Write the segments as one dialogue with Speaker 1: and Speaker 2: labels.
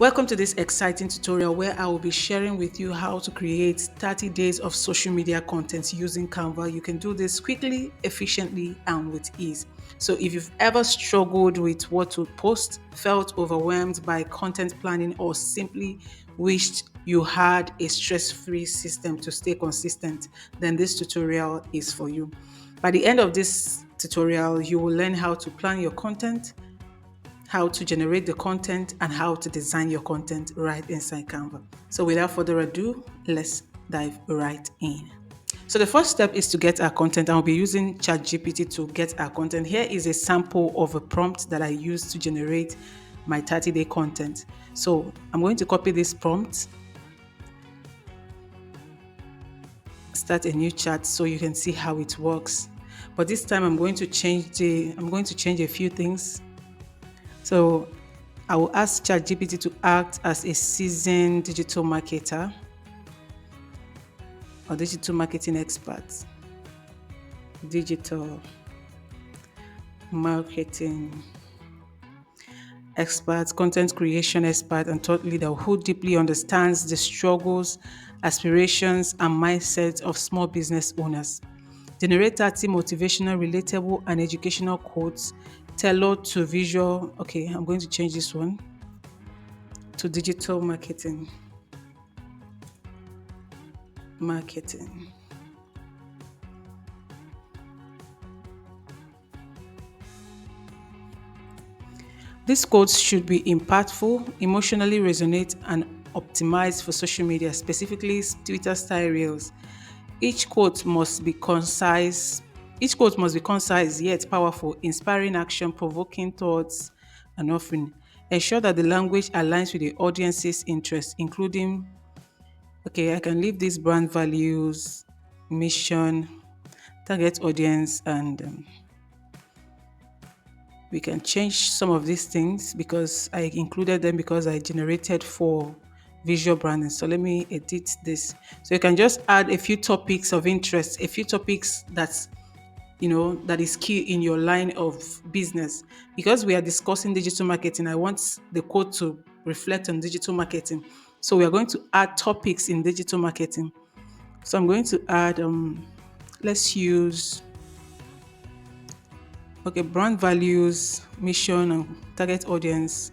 Speaker 1: Welcome to this exciting tutorial where I will be sharing with you how to create 30 days of social media content using Canva. You can do this quickly, efficiently, and with ease. So if you've ever struggled with what to post, felt overwhelmed by content planning, or simply wished you had a stress-free system to stay consistent, then this tutorial is for you. By the end of this tutorial, you will learn how to plan your content, how to generate the content, and how to design your content right inside Canva. So without further ado, let's dive right in. So the first step is to get our content. I'll be using ChatGPT to get our content. Here is a sample of a prompt that I use to generate my 30-day content. So I'm going to copy this prompt, start a new chat so you can see how it works. But this time I'm going to change a few things. So I will ask ChatGPT to act as a seasoned digital marketer or digital marketing expert, digital marketing expert, content creation expert, and thought leader who deeply understands the struggles, aspirations, and mindset of small business owners. Generate 30 motivational, relatable, and educational quotes tailored to visual. Okay, I'm going to change this one to digital marketing. Marketing. These quotes should be impactful, emotionally resonate, and optimized for social media, specifically Twitter style reels. Each quote must be concise. Each quote must be concise yet powerful, inspiring action, provoking thoughts, and often ensure that the language aligns with the audience's interests, including okay, I can leave these brand values, mission, target audience, and we can change some of these things because I included them because I generated for visual branding. So let me edit this. So you can just add a few topics of interest, a few topics that is key in your line of business. Because we are discussing digital marketing, I want the code to reflect on digital marketing. So we are going to add topics in digital marketing. So I'm going to add let's use okay, brand values, mission, and target audience.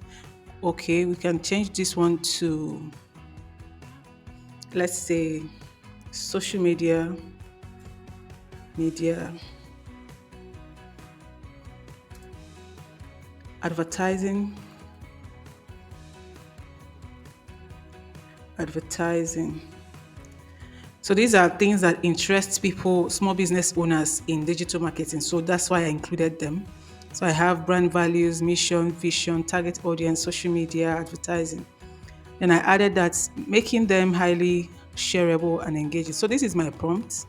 Speaker 1: Okay, we can change this one to, let's say, social media, advertising, advertising. So these are things that interest people, small business owners in digital marketing. So that's why I included them. So I have brand values, mission, vision, target audience, social media, advertising. And I added that making them highly shareable and engaging. So this is my prompt.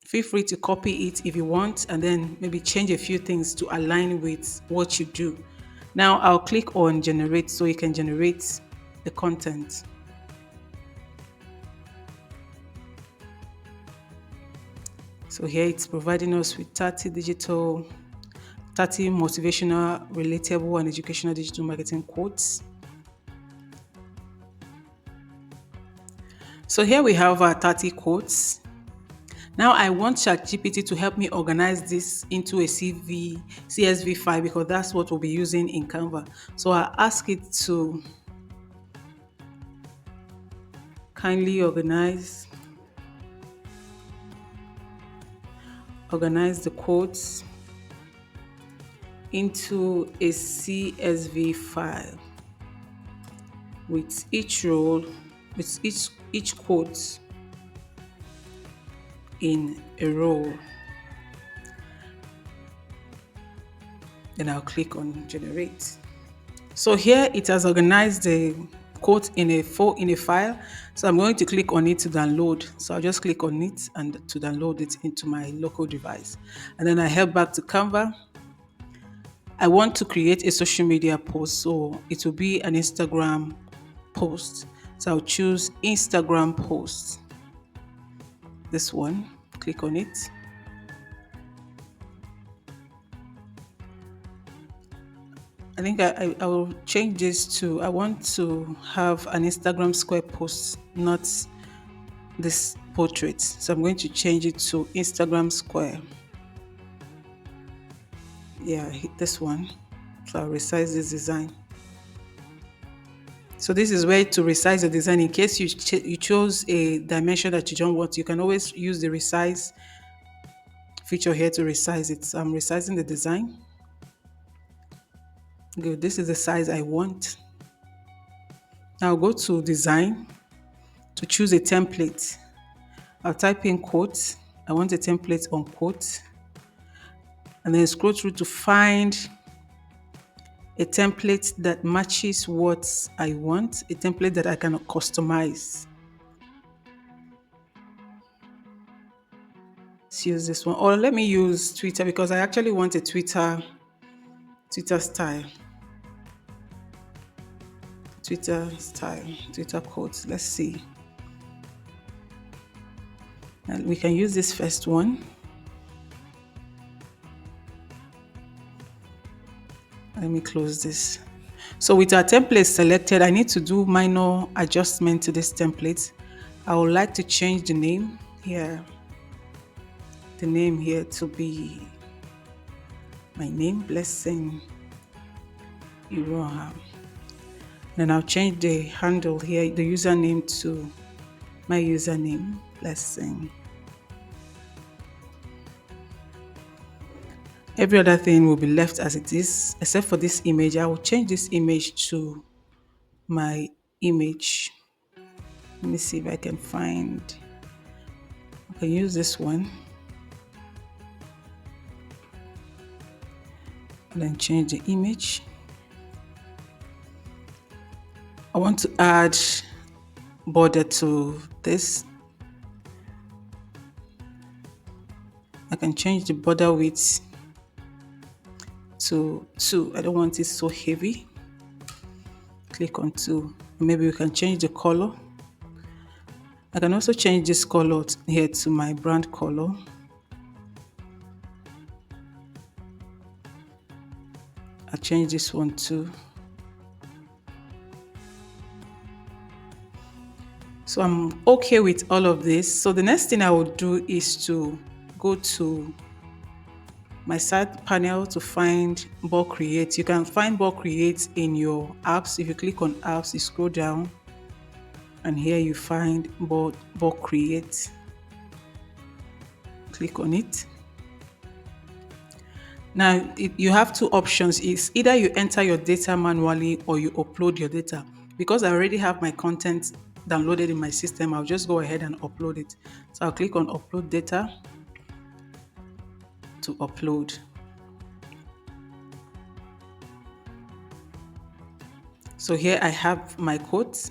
Speaker 1: Feel free to copy it if you want and then maybe change a few things to align with what you do. Now I'll click on generate so you can generate the content. So here it's providing us with 30 motivational, relatable, and educational digital marketing quotes. So here we have our 30 quotes. Now I want ChatGPT to help me organize this into a CSV file because that's what we'll be using in Canva. So I ask it to kindly organize the quotes into a CSV file with each quote in a row. Then I'll click on generate. So here it has organized the quote in a file. So I'm going to click on it to download. So I'll just click on it and to download it into my local device. And then I head back to Canva. I want to create a social media post. So it will be an Instagram post. So I'll choose Instagram post. This one, click on it. I think I will change this to, I want to have an Instagram square post, not this portrait. So I'm going to change it to Instagram square. Yeah, hit this one. So I'll resize this design. So this is where to resize the design. In case you chose a dimension that you don't want, you can always use the resize feature here to resize it. So I'm resizing the design. Good. This is the size I want. Now I'll go to design to choose a template. I'll type in quotes. I want a template on quotes. And then scroll through to find a template that matches what I want, a template that I can customize. Let's use this one. Or let me use Twitter because I actually want a Twitter style. Twitter style, Twitter quotes. Let's see. And we can use this first one. Let me close this. So with our template selected, I need to do minor adjustment to this template. I would like to change the name here. The name here to be my name, Blessing Iroha. Then I'll change the handle here, the username to my username, Blessing. Every other thing will be left as it is, except for this image. I will change this image to my image. Let me see if I can find, I can use this one. And then change the image. I want to add border to this. I can change the border width to 2. I don't want it so heavy. Click on 2. Maybe we can change the color. I can also change this color here to my brand color. I'll change this one too. So I'm okay with all of this. So the next thing I will do is to go to my side panel to find bulk create. You can find bulk create in your apps. If you click on apps, you scroll down and here you find bulk create. Click on it. Now you have two options. It's either you enter your data manually or you upload your data. Because I already have my content downloaded in my system, I'll just go ahead and upload it. So I'll click on upload data to upload. So here I have my quotes.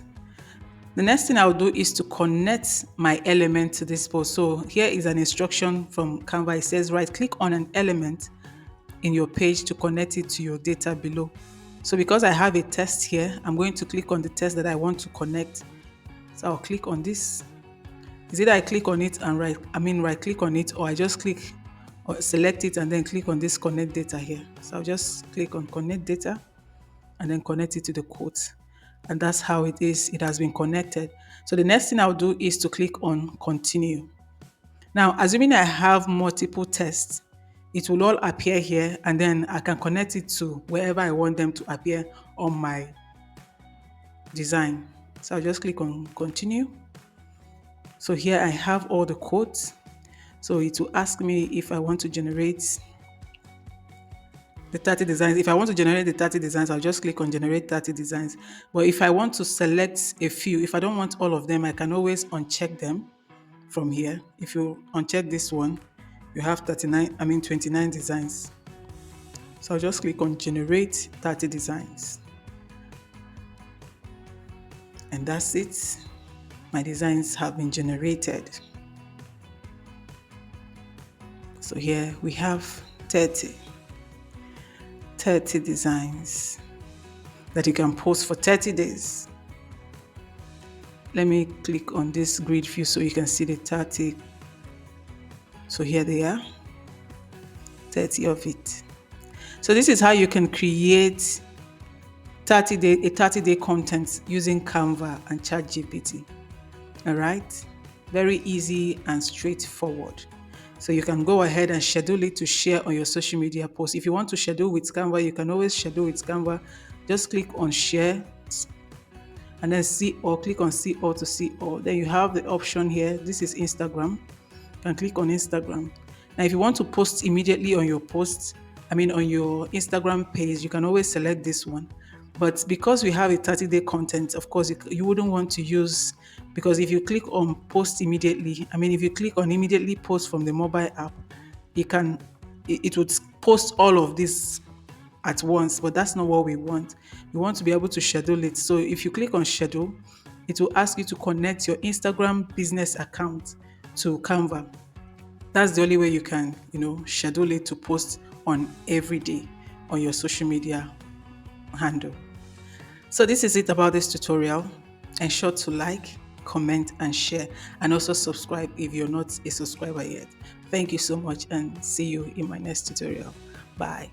Speaker 1: The next thing I'll do is to connect my element to this post. So here is an instruction from Canva. It says right click on an element in your page to connect it to your data below. So because I have a text here, I'm going to click on the text that I want to connect. So I'll click on this. Is either I click on it and right click on it, or I just click or select it and then click on this connect data here. So I'll just click on connect data and then connect it to the quote. And that's how it is. It has been connected. So the next thing I'll do is to click on continue. Now, assuming I have multiple tests, it will all appear here and then I can connect it to wherever I want them to appear on my design. So I'll just click on continue. So here I have all the quotes. So it will ask me if I want to generate the 30 designs. If I want to generate the 30 designs, I'll just click on generate 30 designs. But if I want to select a few, if I don't want all of them, I can always uncheck them from here. If you uncheck this one, you have 29 designs. So I'll just click on generate 30 designs. And that's it. My designs have been generated. So here we have 30 designs that you can post for 30 days. Let me click on this grid view so you can see the 30. So here they are, 30 of it. So this is how you can create a 30-day content using Canva and ChatGPT. All right? Very easy and straightforward. So you can go ahead and schedule it to share on your social media post. If you want to schedule with Canva, you can always schedule with Canva. Just click on share and then see all, click on see all to see all. Then you have the option here. This is Instagram. You can click on Instagram. Now, if you want to post immediately on your post, on your Instagram page, you can always select this one. But because we have a 30-day content, of course, you wouldn't want to use, because if you click on post immediately, if you click on immediately post from the mobile app, it would post all of this at once, but that's not what we want. We want to be able to schedule it. So if you click on schedule, it will ask you to connect your Instagram business account to Canva. That's the only way you can, schedule it to post on every day on your social media handle. So this is it about this tutorial. Ensure to like, comment, and share, and also subscribe if you're not a subscriber yet. Thank you so much, and see you in my next tutorial. Bye.